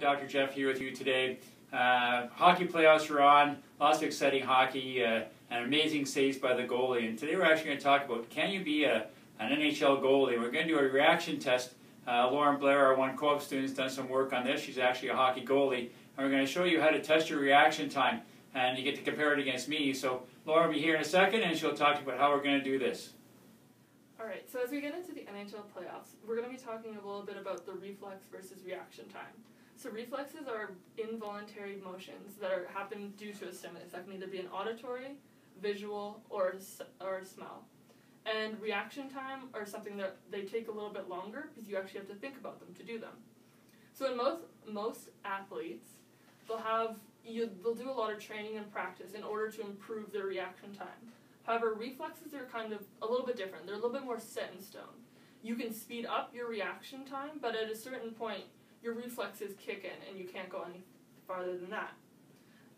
Dr. Jeff here with you today. Hockey playoffs are on, lots of exciting hockey, an amazing saves by the goalie. And today we're actually going to talk about, can you be an NHL goalie? We're going to do a reaction test. Lauren Blair, our one co-op student, has done some work on this. She's actually a hockey goalie. And we're going to show you how to test your reaction time. And you get to compare it against me. So Lauren will be here in a second, and she'll talk to you about how we're going to do this. Alright, so as we get into the NHL playoffs, we're going to be talking a little bit about the reflex versus reaction time. So reflexes are involuntary motions that happen due to a stimulus. That can either be an auditory, visual, or smell. And reaction time are something that they take a little bit longer because you actually have to think about them to do them. So in most athletes, they'll do a lot of training and practice in order to improve their reaction time. However, reflexes are kind of a little bit different. They're a little bit more set in stone. You can speed up your reaction time, but at a certain point, your reflexes kick in and you can't go any farther than that.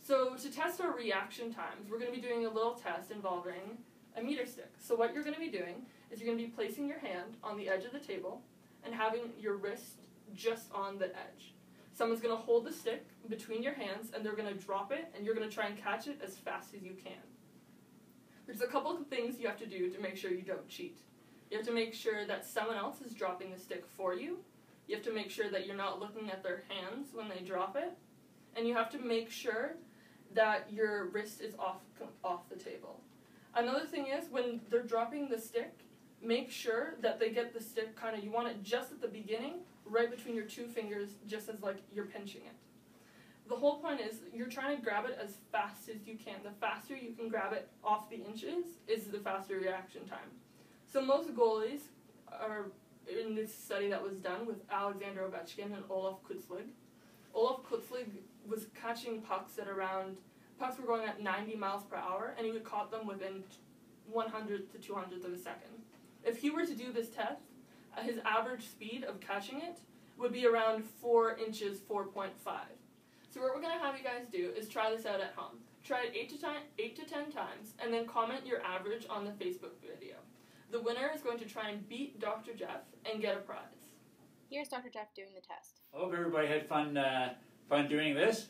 So to test our reaction times, we're going to be doing a little test involving a meter stick. So what you're going to be doing is you're going to be placing your hand on the edge of the table and having your wrist just on the edge. Someone's going to hold the stick between your hands and they're going to drop it and you're going to try and catch it as fast as you can. There's a couple of things you have to do to make sure you don't cheat. You have to make sure that someone else is dropping the stick for you. You have to make sure that you're not looking at their hands when they drop it. And you have to make sure that your wrist is off the table. Another thing is, when they're dropping the stick, make sure that they get the stick you want it just at the beginning, right between your two fingers, just as like you're pinching it. The whole point is, you're trying to grab it as fast as you can. The faster you can grab it off the inches is the faster reaction time. So most goalies are, in this study that was done with Alexander Ovechkin and Olaf Kutzlig. Olaf Kutzlig was catching pucks were going at 90 miles per hour, and he would caught them within 100 to 200th of a second. If he were to do this test, his average speed of catching it would be around 4 inches, 4.5. So what we're going to have you guys do is try this out at home. Try it 8 to 10 times, and then comment your average on the Facebook video. The winner is going to try and beat Dr. Jeff and get a prize. Here's Dr. Jeff doing the test. I hope everybody had fun doing this.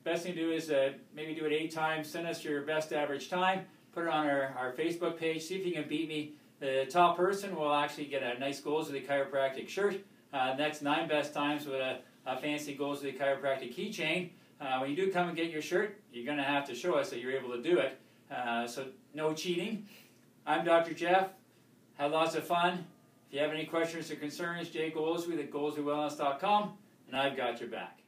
Best thing to do is maybe do it 8 times. Send us your best average time. Put it on our Facebook page. See if you can beat me. The top person will actually get a nice Goldsworthy chiropractic shirt. Next 9 best times with a fancy Goldsworthy chiropractic keychain. When you do come and get your shirt, you're going to have to show us that you're able to do it. So no cheating. I'm Dr. Jeff. Had lots of fun. If you have any questions or concerns, Goldsworthy at goldsworthywellness.com, and I've got your back.